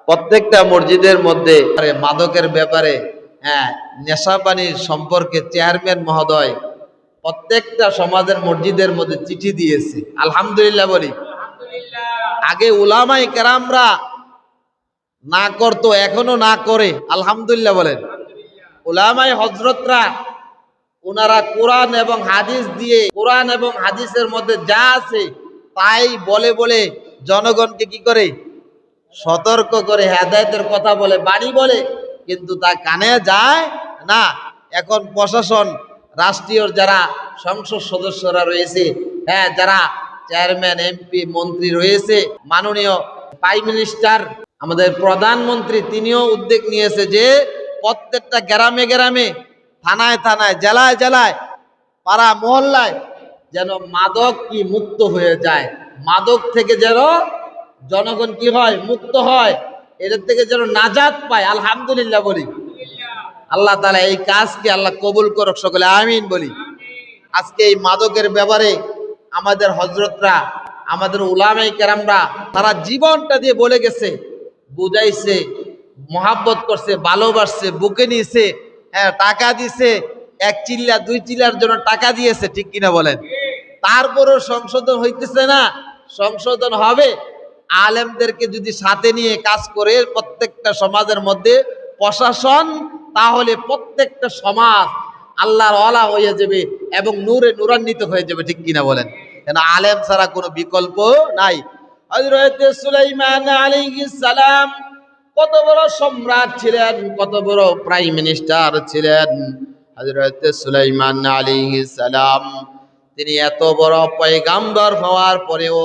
প্রত্যেকটা মসজিদের মধ্যে মাদকের ব্যাপারে নেশাপানির সম্পর্কে চেয়ারম্যান মহোদয় প্রত্যেকটা সমাজের মসজিদের মধ্যে চিঠি দিয়েছে। আলহামদুলিল্লাহ বলি। আগে উলামায়ে কেরামরা না করতো, এখনো না করে, আলহামদুলিল্লাহ বলেন। উলামায়ে হযরতরা ওনারা কোরআন এবং হাদিস দিয়ে, কোরআন এবং হাদিসের মধ্যে যা আছে তাই বলে বলে জনগণকে কি করে সতর্ক করে, হেদায়েতের কথা বলে, বাণী বলে, কিন্তু তা কানে যায় না। এখন প্রশাসন, রাষ্ট্রীয় যারা সংসদ সদস্যরা রয়েছে, যারা চেয়ারম্যান, এমপি, মন্ত্রী রয়েছে, মাননীয় প্রাইম মিনিস্টার, আমাদের প্রধানমন্ত্রী, তিনিও উদ্যোগ নিয়েছে যে প্রত্যেকটা গ্রামে গ্রামে, থানায় থানায়, জেলায় জেলায়, পাড়া মহল্লায় যেন মাদক কি মুক্ত হয়ে যায়, মাদক থেকে যেন জনগণ কি হয়, মুক্ত হয়, এদের থেকে যেন নাজাত পায়। আলহামদুলিল্লাহ বলি। আল্লাহ তাআলা এই কাজকে আল্লাহ কবুল করুক, সকলে আমিন বলি। আজকে এই মাদকের ব্যাপারে আমাদের হযরতরা, আমাদের উলামায়ে কেরামরা তারা জীবনটা দিয়ে বলে গেছে, বুঝাইছে, মহাব্বত করছে, ভালোবাসছে, বুকে নিয়েছে, টাকা দিছে, এক চিল্লা দুই চিল্লার জন্য টাকা দিয়েছে, ঠিক কিনা বলেন? তারপরও সংশোধন হইতেছে না। সংশোধন হবে আলেমদেরকে যদি সাথে নিয়ে কাজ করে প্রত্যেকটা সমাজের মধ্যে প্রশাসন, তাহলে প্রত্যেকটা সমাজ আল্লাহর ওয়ালা হয়ে যাবে এবং নূরে নূরান্বিত হয়ে যাবে, ঠিক কিনা বলেন? কেন আলেম ছাড়া কোনো বিকল্প নাই। হযরত সুলাইমান আলাইহিস সালাম কত বড় সম্রাট ছিলেন, কত বড় প্রাইম মিনিস্টার ছিলেন। হযরত সুলাইমান আলাইহিস সালাম তিনি এত বড় পয়গাম্বর হওয়ার পরেও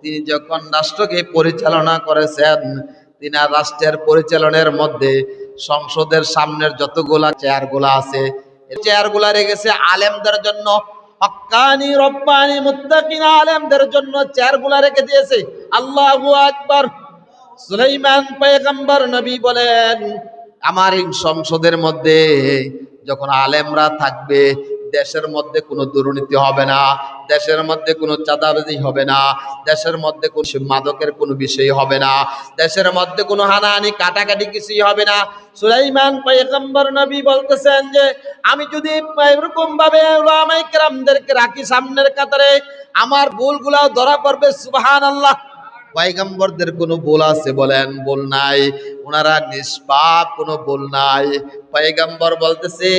তিনি যখন রাষ্ট্রকে পরিচালনা করেছেন, তিনি রাষ্ট্রের পরিচালনার মধ্যে সংসদের সামনের যতগুলা চেয়ারগুলা আছে, এই চেয়ারগুলা রেখেছে আলেমদের জন্য, হক্কানি রব্বানি মুত্তাকিন আলেমদের জন্য চেয়ারগুলা রেখে দিয়েছে। আল্লাহু আকবার। সুলাইমান পয়গম্বর নবী বলেন, আমার এই সংসদের মধ্যে যখন আলেমরা থাকবে, দেশের মধ্যে কোনো দুর্নীতি হবে না, দেশের মধ্যে কোনো চাঁদাবাজি হবে না, দেশের মধ্যে কোনো মাদকের কোনো বিষয় হবে না, দেশের মধ্যে কোনো হানাহানি কাটাকাটি কিছুই হবে না। সুলাইমান পয়গম্বর নবী বলতেছেন যে আমি যদি এরকম ভাবে উলামায়ে কেরামদেরকে রাখি সামনের কাতারে, আমার ভুলগুলাও ধরা পড়বে। সুবহানাল্লাহ। পয়গম্বরদের কোনো ভুল আছে বলেন? ভুল নাই, ওনারা নিষ্পাপ, কোনো ভুল নাই। পয়গম্বর বলতেছে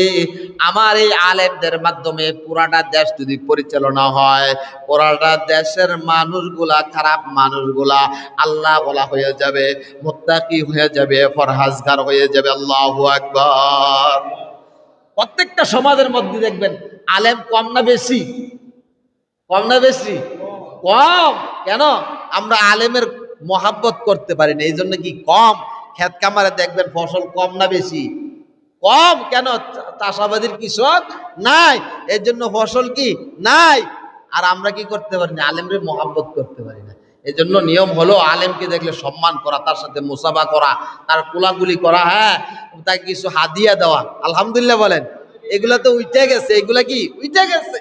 আমার এই আলেমদের মাধ্যমে পুরাটা দেশ যদি পরিচালনা হয়, পুরাটা দেশের মানুষগুলা, খারাপ মানুষগুলা আল্লাহ ওয়ালা হয়ে যাবে, মুত্তাকি হয়ে যাবে, ফরহাজগার হয়ে যাবে। আল্লাহু আকবার। প্রত্যেকটা সমাজের মধ্যে দেখবেন আলেম কম না বেশি? কম না বেশি? কম। কেন? আমরা আলেমের মহাব্বত করতে পারি না, এই জন্য কি কম। ক্ষেত কামারে দেখবেন ফসল কম না বেশি? কম। কেন? চাষাবাদীর কৃষক নাই, এর জন্য ফসল কি নাই। আর আমরা কি করতে পারি না? আলেমরে মহাব্বত করতে পারি না। এই জন্য নিয়ম হলো আলেমকে দেখলে সম্মান করা, তার সাথে মুসাফা করা, তার কোলাগুলি করা, তাকে কিছু হাদিয়া দেওয়া। আলহামদুলিল্লাহ বলেন। এগুলা তো উইঠে গেছে, এগুলা কি উইঠে গেছে।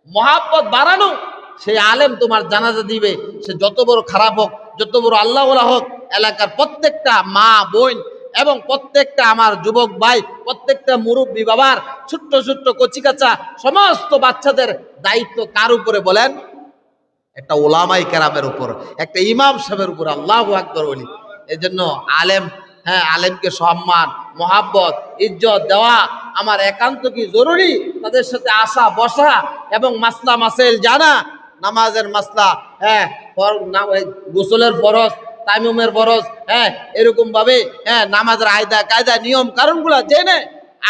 মহাব্বত বাড়ানো, সেই আলেম তোমার জানাজা দিবে, সে যত বড় খারাপ হোক, যত বড় আল্লাহ ওয়ালা হোক, এলাকার প্রত্যেকটা মা বোন এবং প্রত্যেকটা আমার যুবক ভাই, প্রত্যেকটা মুরব্বী বাবার, ছোট্ট ছোট্ট কচিকাচা সমস্ত বাচ্চাদের দায়িত্ব কার উপরে বলেন? একটা ওলামায়ে কেরামের উপর, একটা ইমাম সাহেবের উপর। আল্লাহু আকবার বলি। এজন্য আলেম, আলেমকে সম্মান, মহাব্বত, ইজ্জত দেওয়া আমার একান্ত কি জরুরি। তাদের সাথে আসা বসা এবং মাসলা মাসাইল জানা, নামাজের মাসলা, গোসলের ফরজ, তাইমুমের ফরজ, এরকম ভাবে নামাজের আয়দা কায়দা নিয়ম কারণগুলা জেনে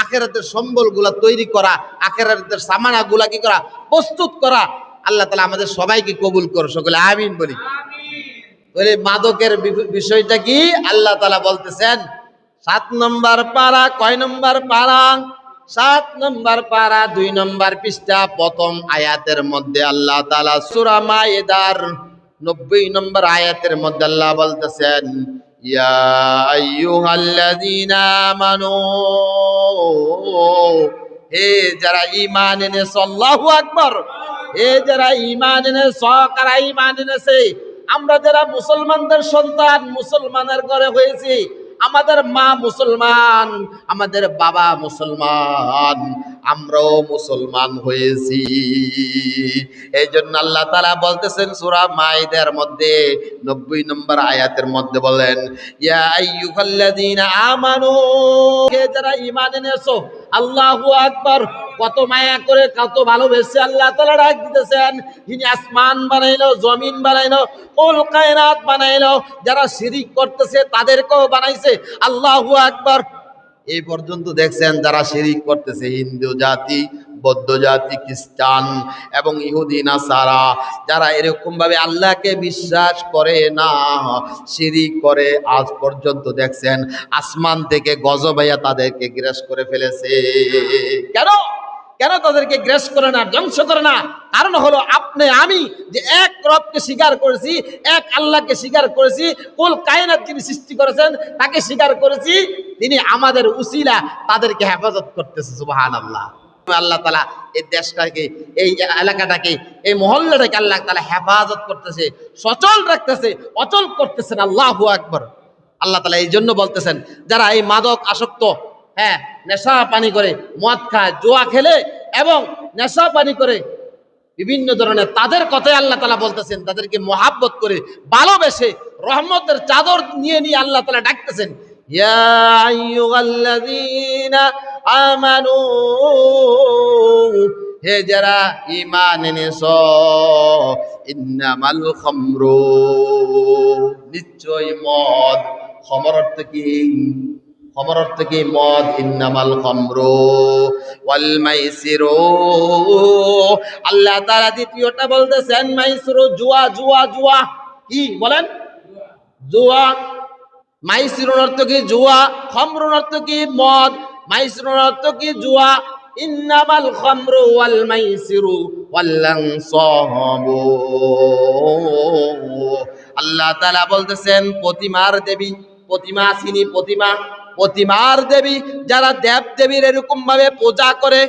আখিরাতের সম্বলগুলা তৈরি করা, আখিরাতের সামানাগুলা কি করা, প্রস্তুত করা। আল্লাহ তাআলা আমাদের সবাইকে কবুল করো, সকলে আমিন বলি। বলে মাদকের বিষয়টা কি? আল্লাহ তাআলা বলতেছেন 7 নম্বর পারা, কয় নম্বর পারা? 7 নম্বর পারা, 2 নম্বর পৃষ্ঠা, প্রথম আয়াতের মধ্যে আল্লাহ তাআলা সূরা মায়েদার 90 নম্বর আয়াতের মধ্যে আল্লাহ বলতেছেন, ইয়া আইয়ুহাল্লাযীনা আমানু, হে যারা ঈমান এনেছে, আল্লাহু আকবার, হে যারা ঈমান এনেছে, কারা ঈমান এনেছে? আমরা যারা মুসলমানদের সন্তান, মুসলমানের ঘরে হয়েছি, আমাদের মা মুসলমান, আমাদের বাবা মুসলমান, আমরাও মুসলমান হয়েছি। এই জন্য আল্লাহ তাআলা বলতেছেন সূরা মাইদার মধ্যে 90 নম্বর আয়াতের মধ্যে বলেন, ইয়া আইয়ুহাল্লাযীনা আমানু, হে যারা ঈমান এনেছো, আল্লাহু আকবার। কত মায়া করে, কত ভালোবেসে আল্লাহ তাআলা ডাক দিতেছেন। যিনি আসমান বানাইলো, জমিন বানাইলো, কুল কায়নাত বানাইলো, যারা শিরিক করতেছে তাদেরকেও বানাইছে। আল্লাহু আকবার। এই পর্যন্ত দেখছেন যারা শিরিক করতেছে, হিন্দু জাতি, বৌদ্ধ জাতি, খ্রিস্টান এবং ইহুদি নাসারা, যারা এরকম ভাবে আল্লাহকে বিশ্বাস করে না, শিরিক করে, আজ পর্যন্ত দেখছেন আসমান থেকে গজব হইয়া তাদেরকে গ্রাস করে ফেলেছে। কেন কেন তাদেরকে গ্রাস করে না, ধ্বংস করে না? কারণ হলো আপনি আমি যে এক রবকে স্বীকার করেছি, এক আল্লাহকে স্বীকার করেছি, কুল কায়নাত যিনি সৃষ্টি করেছেন তাকে স্বীকার করেছি, তিনি আমাদের উসিলা, তাদেরকে হেফাজত করতেছে। সুবহানাল্লাহ। আল্লাহ তাআলা এই দেশটাকে, এই এলাকাটাকে, এই মহল্লাটাকে আল্লাহ তাআলা হেফাজত করতেছে, সচল রাখতেছে, অচল করতেছেন। আল্লাহু আকবার। আল্লাহ তাআলা এই জন্য বলতেছেন, যারা এই মাদক আসক্ত, হ্যাঁ, নেশা পানি করে, মদ খায়, জুয়া খেলে এবং নেশা পানি করে বিভিন্ন ধরনের, তাদের কথাই আল্লাহ তাআলা বলতেছেন, তাদেরকে মহাব্বত করে, ভালোবেসে, রহমতের চাদর নিয়ে নিয়ে আল্লাহ তাআলা ডাকতেছেন, ইয়া আইয়ুহাল্লাযীনা আমানু, হে যারা ঈমান এনেছো, ইন্নামাল খামরু, নিশ্চয় মদ। খামর অর্থ কি? খামর অর্থ কি? মদ। ইন্নামাল খামরু ওয়াল মাইসিরু, আল্লাহ তাআলা দ্বিতীয়টা বলতেছেন মাইসিরু, জুয়া। জুয়া জুয়া কি বলেন? জুয়া। মাইসিরুর অর্থ কি? জুয়া। খামরুর অর্থ কি? মদ। মাইসিরুর অর্থ কি? জুয়া। ইন্নামাল খামরু ওয়াল মাইসিরু ওয়াল আনসাবু, আল্লাহ তাআলা বলতেছেন প্রতিমার দেবী, প্রতিমা চিনি, প্রতিমা, প্রতিমার দেবী, যারা দেব দেবীর এরকম ভাবে পূজা করে,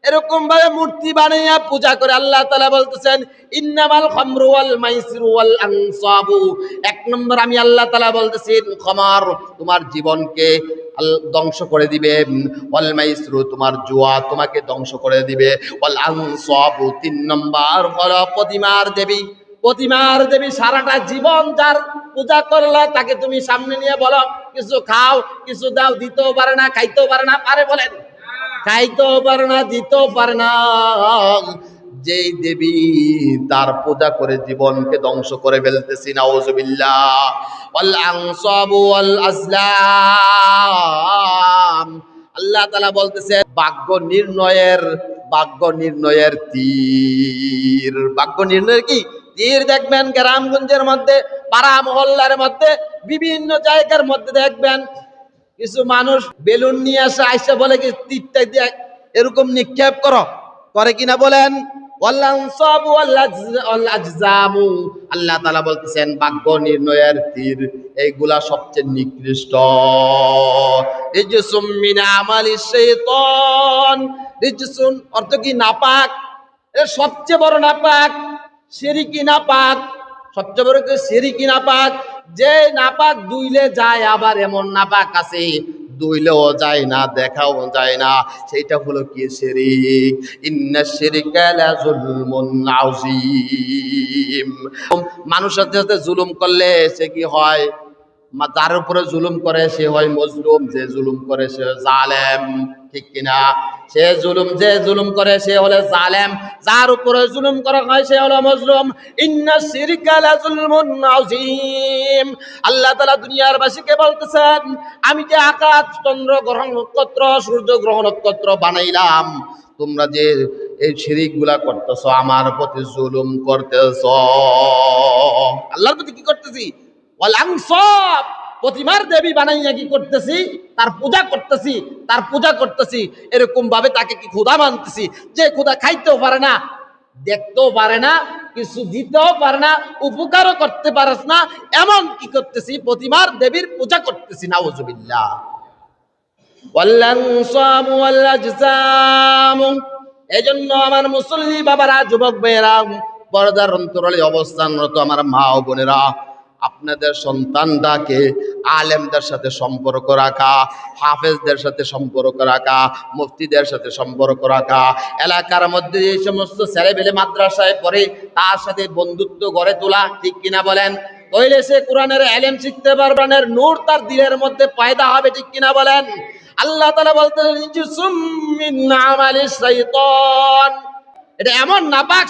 এরকম ভাবে মূর্তি বানাইয়া পূজা করে, আল্লাহ তাআলা বলতেছেন ইন্নামাল খামরু ওয়াল মাইসিরু ওয়াল আনসাবু। এক নম্বর আমি আল্লাহ তাআলা বলতেছি খামার তোমার জীবনকে ধ্বংস করে দিবে, ওয়াল মাইসিরু তোমার জুয়া তোমাকে ধ্বংস করে দিবে, ওয়াল আনসাবু তিন নম্বর হলো প্রতিমার দেবী। প্রতিমার দেবী সারাটা জীবন যার পূজা করলা, তাকে তুমি সামনে নিয়ে বলো কিছু খাও, কিছু দাও, দিতেও পারে না, খাইতেও পারে না। পারে বলেন? খাইতেও পারে না, দিতেও পারে না। যেই দেবী তার পূজা করে জীবনকে ধ্বংস করে ফেলতেছি, নাউজুবিল্লাহ। ওয়াল আনসাবু ওয়াল আজলাম, আল্লাহ তাআলা বলতেছে ভাগ্য নির্ণয়ের, ভাগ্য নির্ণয়ের তীর। ভাগ্য নির্ণয়ের কি তীর? দেখবেন গ্রামগঞ্জের মধ্যে, পাড়া মহল্লার মধ্যে, বিভিন্ন জায়গার মধ্যে দেখবেন কিছু মানুষ বেলুন নিয়ে আসে, আইসা বলে কি তীরটা দিয়ে এরকম নিক্ষেপ করো, করে কিনা বলেন? আল্লাহ তাআলা বলতেছেন ভাগ্য নির্ণয়ের তীর এইগুলা সবচেয়ে নিকৃষ্ট। রিজসুম মিন আমালিশ শাইতান, রিজসুন অর্থ কি? নাপাক। এর সবচেয়ে বড় নাপাক শিরকি নাপাক, সবচেয়ে বড় কি? শিরকি নাপাক। যে নাপাক দুইলে যায়, আবার এমন নাপাক আছে দুইলেও যায় না, দেখাও যায় না, সেইটা হলো কি? শিরিক। ইন্নাশ শিরকা লাযুলমুন আযীম। মানুষের সাথে জুলুম করলে সে কি হয়? যার উপরে জুলুম করে সে হয় মজলুম, যে জুলুম করে সে জালেম, ঠিক কিনা? সে জুলুম, যে জুলুম করে সে হলো জালেম, যার উপরে জুলুম করা হয় সে হলো মজলুম। ইন্নাশ শিরকা লাযুলমুন আযীম। আল্লাহ তাআলা দুনিয়ার বাসীকে বলতেছেন আমি যে আকাশ, চন্দ্র, গ্রহ নক্ষত্র, সূর্য, গ্রহ নক্ষত্র বানাইলাম, তোমরা যে এই শিরিক গুলা করতেছো, আমার প্রতি জুলুম করতেছো। আল্লাহর প্রতি কি করতেছি? ওয়াল আনসাব, প্রতিমার দেবী বানাইয়া কি করতেছি? তার পূজা করতেছি, তার পূজা করতেছি। এরকম ভাবে তাকে কি খোদা মানতেছি, যে খোদা খাইতেও পারে না, দেখতেও পারে না, কিছু দিতেও পারে না, উপকারও করতে পারে না, এমন কি করতেছি? প্রতিমার দেবীর পূজা করতেছি। নাউজুবিল্লাহ। ওয়াল আনসাব ওয়াল আজসাম। এজন্য আমার মুসল্লি বাবারা, যুবক ভাইয়েরা, পর্দার অন্তরালে অবস্থানরত আমার মা ও বোনেরা, আপনাদের সন্তানটাকে আলেমদের সাথে সম্পর্ক রাখা, হাফেজদের সাথে সম্পর্ক রাখা, মুফতিদের সাথে সম্পর্ক রাখা, এলাকার মধ্যে যে সমস্ত ছেলেবেলে মাদ্রাসায় পড়ে তার সাথে বন্ধুত্ব গড়ে তোলা, ঠিক কিনা বলেন? তাইলে সে কোরআনের এলেম শিখতে পারবে, কোরআনের নূর তার দিলের মধ্যে পয়দা হবে, ঠিক কিনা বলেন? আল্লাহ তাআলা বলতেন রিজসুম মিন আমালিশ শাইতান, এটা এমন নাপাক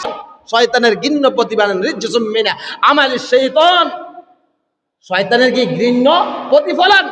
শয়তানের ঘৃণ্য প্রতিফলন। রিজসুম মিন আমালিশ শাইতান, শয়তানের কি ঘৃণ্য প্রতিফলন।